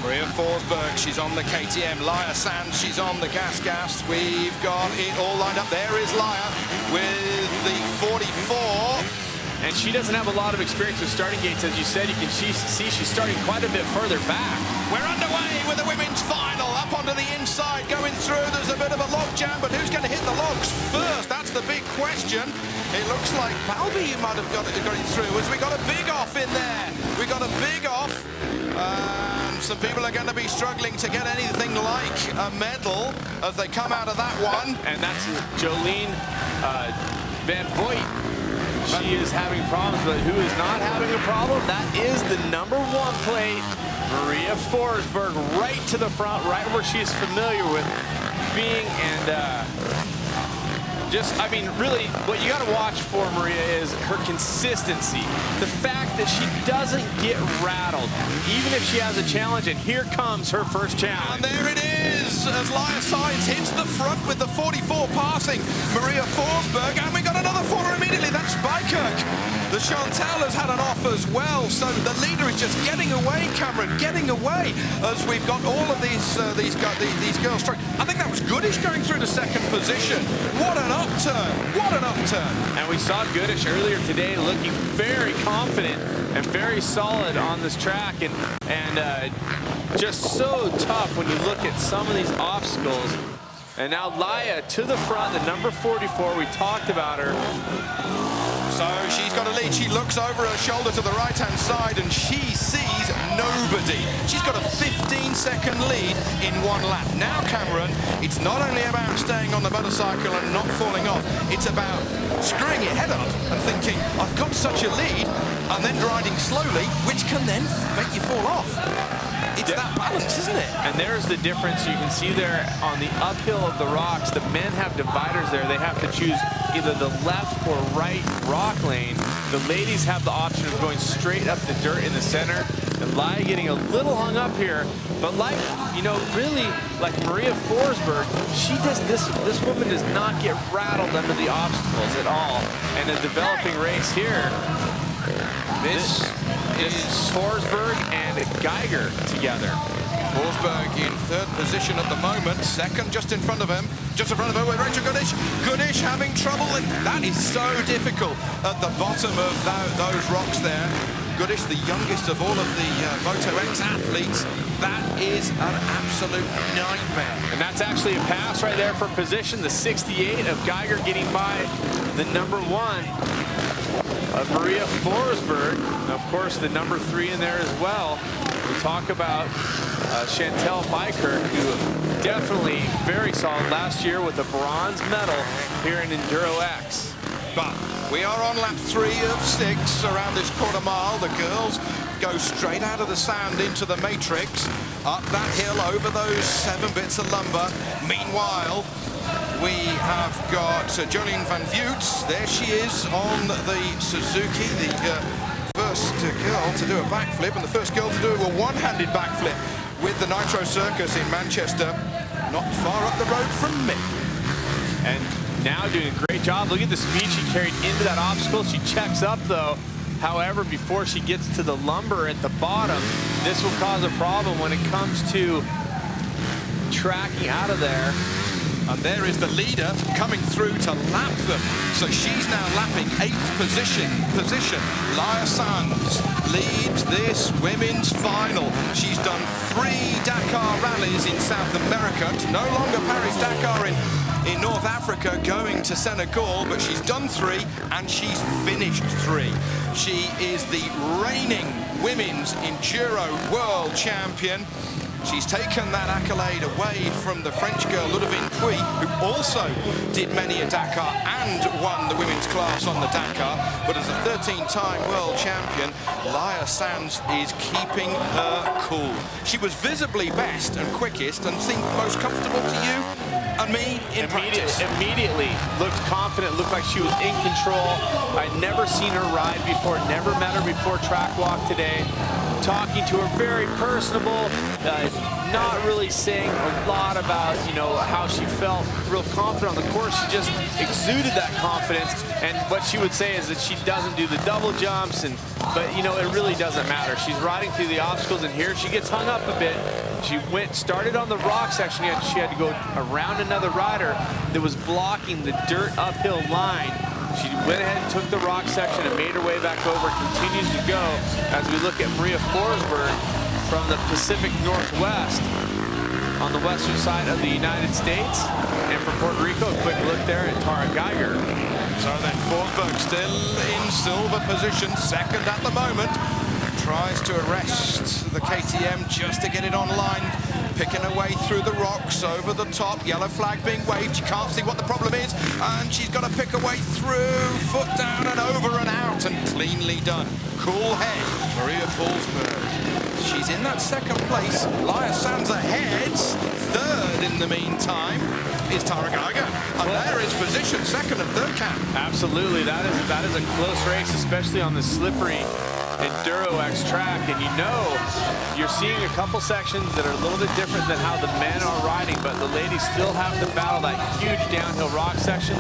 Maria Forsberg, she's on the KTM. Laia Sanz, she's on the gas. We've got it all lined up. There is Laia with the 44. And she doesn't have a lot of experience with starting gates. As you said, you can see she's starting quite a bit further back. We're underway with the women's final. Up onto the inside, going through. There's a bit of a log jam, but who's going to hit the logs first? That's the big question. It looks like Balby might have got it through, as we got a big off in there. We got a big off. Some people are going to be struggling to get anything like a medal as they come out of that one. And that's Jolene Van Voigt. She is having problems, but who is not having a problem? That is the #1 plate, Maria Forsberg, right to the front, right where she is familiar with being. And I mean, really, what you got to watch for Maria is her consistency. The fact that she doesn't get rattled, even if she has a challenge, and here comes her first challenge. And there it is, as Laia Sanz hits the front with the 44 passing Maria Forsberg, and we got another for her immediately. That's Spikirk. The Chantal has had an off as well, so the leader is just getting away, Cameron, getting away, as we've got all of these girls trying. I think that was Goodish going through the second position. What an upturn, what an upturn. And we saw Goodish earlier today looking very confident and very solid on this track, and just so tough when you look at some of these obstacles. And now Laia to the front, the #44, we talked about her. So she's got a lead. She looks over her shoulder to the right-hand side and she sees nobody. She's got a 15-second lead in one lap. Now, Cameron, it's not only about staying on the motorcycle and not falling off, it's about screwing your head up and thinking, I've got such a lead, and then riding slowly, which can then make you fall off. It's that balance, isn't it? And there's the difference. You can see there on the uphill of the rocks, the men have dividers there. They have to choose either the left or right rock lane. The ladies have the option of going straight up the dirt in the center. And Laia getting a little hung up here, but like, you know, really like Maria Forsberg, she does this woman does not get rattled under the obstacles at all. And a developing race here. This is Forsberg and Geiger together. Forsberg in third position at the moment, second just in front of him. Just in front of her with Rachel Goodish. Goodish having trouble, and that is so difficult at the bottom of those rocks there. Goodish, the youngest of all of the Moto X athletes. That is an absolute nightmare. And that's actually a pass right there for position. The 68 of Geiger getting by the #1 of Maria Forsberg. Of course, the #3 in there as well. We talk about Chantal Spikirk, who definitely very solid last year with a bronze medal here in Enduro X. But we are on lap 3 of 6 around this quarter mile. The girls go straight out of the sand into the matrix, up that hill over those 7 bits of lumber. Meanwhile, we have got Jolene Van Voigt. There she is on the Suzuki, the first girl to do a backflip and the first girl to do a one-handed backflip with the Nitro Circus in Manchester, not far up the road from me. And now doing a great job. Look at the speed she carried into that obstacle. She checks up though. However, before she gets to the lumber at the bottom, this will cause a problem when it comes to tracking out of there. And there is the leader coming through to lap them. So she's now lapping 8th position. Laia Sanz leads this women's final. She's done 3 Dakar rallies in South America. It's no longer Paris-Dakar in North Africa, going to Senegal, but she's done 3 and she's finished 3. She is the reigning women's Enduro world champion. She's taken that accolade away from the French girl Ludovine Puy, who also did many a Dakar and won the women's class on the Dakar. But as a 13-time world champion, Laia Sanz is keeping her cool. She was visibly best and quickest and seemed most comfortable to you. and me in practice. Immediately looked confident, looked like she was in control. I'd never seen her ride before, never met her before track walk today. Talking to her, very personable, not really saying a lot about, you know, how she felt, real confident on the course. She just exuded that confidence, and what she would say is that she doesn't do the double jumps, but you know, it really doesn't matter. She's riding through the obstacles, and here she gets hung up a bit. She started on the rock section, and she had to go around another rider that was blocking the dirt uphill line. She went ahead and took the rock section and made her way back over, continues to go as we look at Maria Forsberg from the Pacific Northwest on the western side of the United States. And from Puerto Rico, a quick look there at Tara Geiger. So then Forsberg still in silver position, second at the moment. Tries to arrest the KTM just to get it online. Picking her way through the rocks, over the top, yellow flag being waved. She can't see what the problem is, and she's got to pick her way through, foot down and over and out, and cleanly done. Cool head, Maria Forsberg. She's in that second place. Laia Sanz ahead. Third in the meantime is Tara Geiger. And there is position, second and third, Cam. Absolutely, that is a close race, especially on the slippery Enduro X track, and you know you're seeing a couple sections that are a little bit different than how the men are riding, but the ladies still have to battle that huge downhill rock section.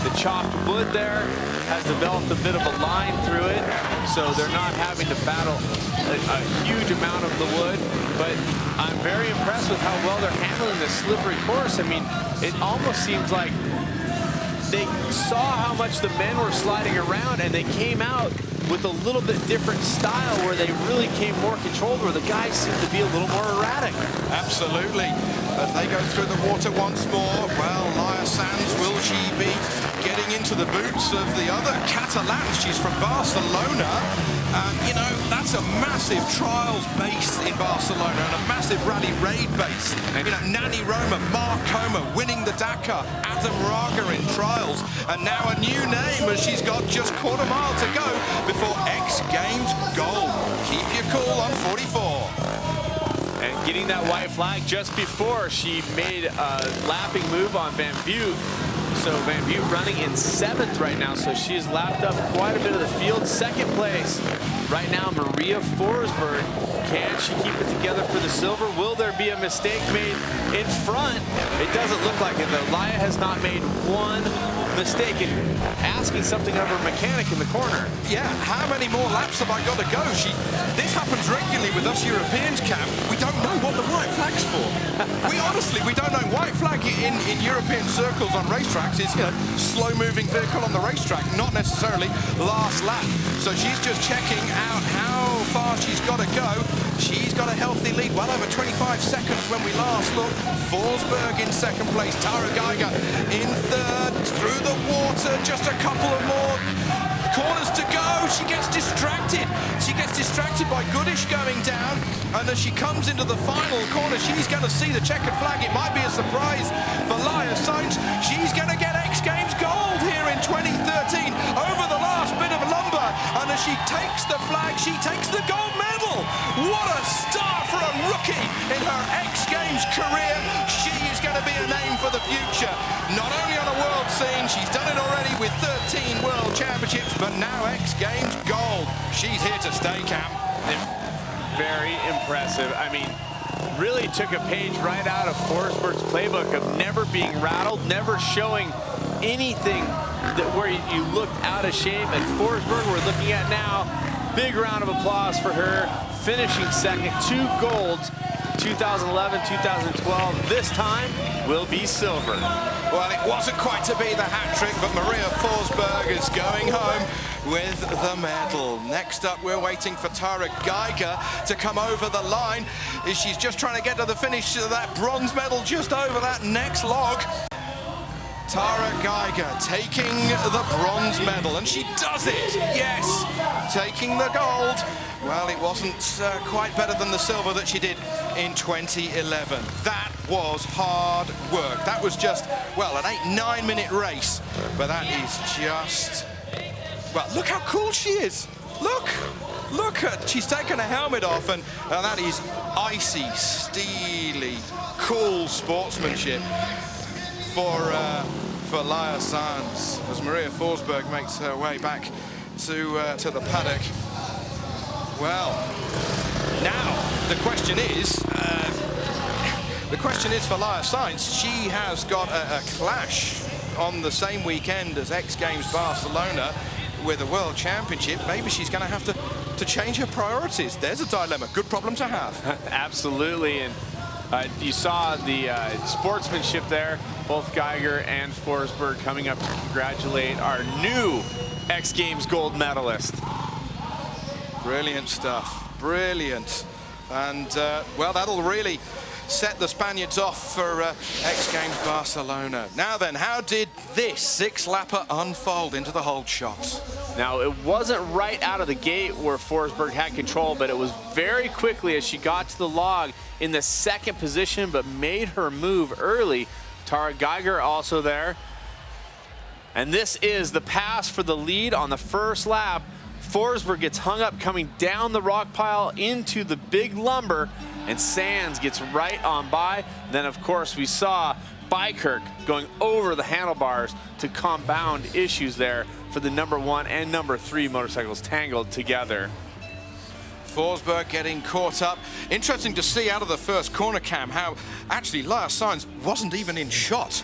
The chopped wood there has developed a bit of a line through it, so they're not having to battle a huge amount of the wood, but I'm very impressed with how well they're handling this slippery course. I mean, it almost seems like they saw how much the men were sliding around, and they came out with a little bit different style where they really came more controlled, where the guys seem to be a little more erratic. Absolutely. As they go through the water once more, well, Laia Sanz, will she be getting into the boots of the other Catalan? She's from Barcelona. You know, that's a massive trials base in Barcelona and a massive rally raid base. You know, Nani Roma, Mark Coma winning the Dakar, Adam Raga in trials, and now a new name as she's got just quarter mile to go before X Games gold. Keep your cool on 44. And getting that white flag just before she made a lapping move on Van Buet. So Van Buet running in 7th right now, so she's lapped up quite a bit of the field. Second place right now, Maria Forsberg. Can she keep it together for the silver? Will there be a mistake made in front? It doesn't look like it, though. Laia has not made one mistake in asking something of her mechanic in the corner. Yeah, how many more laps have I got to go? This happens regularly with us Europeans, Cam. We don't know what the white flag's for. We don't know. White flag in European circles on racetracks is, you know, slow-moving vehicle on the racetrack, not necessarily last lap. So she's just checking out how far she's got to go. She's got a healthy lead, well over 25 seconds when we last looked. Forsberg in second place, Tara Geiger in third, through the water, just a couple of more corners to go. She gets distracted. She gets distracted by Goodish going down, and as she comes into the final corner, she's going to see the checkered flag. It might be a surprise for Laia Sanz. She's going to get X Games gold here in 2013 over the last bit of lumber, and as she takes the flag, she takes the gold medal. What a start for a rookie in her X Games career. She is going to be a name for the future. Not only on a world scene, she's done it already with 13 world championships, but now X Games gold. She's here to stay, Cam. Very impressive. I mean, really took a page right out of Forsberg's playbook of never being rattled, never showing anything where you looked out of shape. And Forsberg, we're looking at now, big round of applause for her, finishing second, 2 golds, 2011, 2012. This time will be silver. Well, it wasn't quite to be the hat trick, but Maria Forsberg is going home with the medal. Next up, we're waiting for Tara Geiger to come over the line. She's just trying to get to the finish of that bronze medal just over that next log. Tara Geiger taking the bronze medal, and she does it, yes, taking the gold. Well, it wasn't quite better than the silver that she did in 2011. That was hard work. That was just, well, an 8-9 minute race, but that is just, well, look how cool she is. Look at, she's taken her helmet off, and that is icy, steely, cool sportsmanship. for Laia Sanz as Maria Forsberg makes her way back to the paddock. Well, now the question is for Laia Sanz. She has got a clash on the same weekend as X Games Barcelona with a World Championship. Maybe she's going to have to change her priorities. There's a dilemma. Good problem to have. Absolutely. And you saw the sportsmanship there. Both Geiger and Forsberg coming up to congratulate our new X Games gold medalist. Brilliant stuff. Brilliant. And, well, that'll really set the Spaniards off for X Games Barcelona. Now then, how did this six-lapper unfold into the hold shot? Now, it wasn't right out of the gate where Forsberg had control, but it was very quickly as she got to the log in the second position, but made her move early. Tara Geiger also there. And this is the pass for the lead on the first lap. Forsberg gets hung up coming down the rock pile into the big lumber, and Sands gets right on by. Then, of course, we saw Bykirk going over the handlebars to compound issues there for the #1 and #3 motorcycles tangled together. Forsberg getting caught up. Interesting to see out of the first corner cam how actually Laia Sanz wasn't even in shot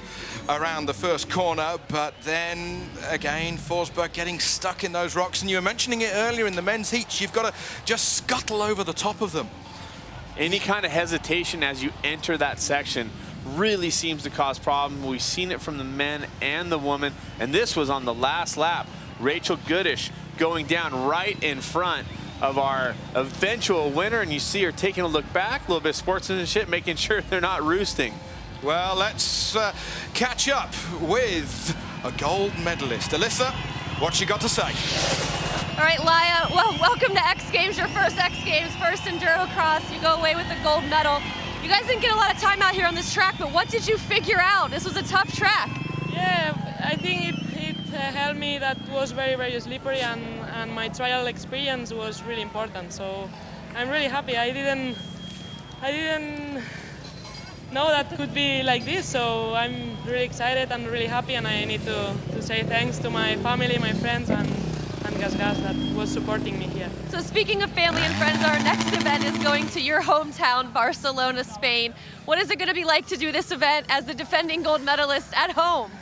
around the first corner, but then again Forsberg getting stuck in those rocks. And you were mentioning it earlier in the men's heats, you've got to just scuttle over the top of them. Any kind of hesitation as you enter that section really seems to cause problems. We've seen it from the men and the women, and this was on the last lap. Rachel Goodish going down right in front of our eventual winner, and you see her taking a look back, a little bit of sportsmanship, making sure they're not roosting. Well, let's catch up with a gold medalist. Alyssa, what you got to say? All right, Laia, well, welcome to X Games, your first X Games, first Enduro cross. You go away with the gold medal. You guys didn't get a lot of time out here on this track, but what did you figure out? This was a tough track. Yeah, I think it helped me that was very, very slippery, and my trial experience was really important. So I'm really happy. I didn't know that could be like this, so I'm really excited and really happy, and I need to say thanks to my family, my friends, and Gas that was supporting me here. So speaking of family and friends, our next event is going to your hometown, Barcelona, Spain. What is it going to be like to do this event as the defending gold medalist at home?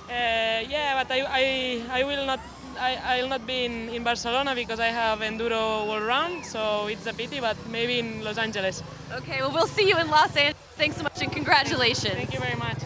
Yeah, but I'll not be in Barcelona because I have Enduro World Round, so it's a pity, but maybe in Los Angeles. Okay, well, we'll see you in Los Angeles. Thanks so much and congratulations. Thank you very much.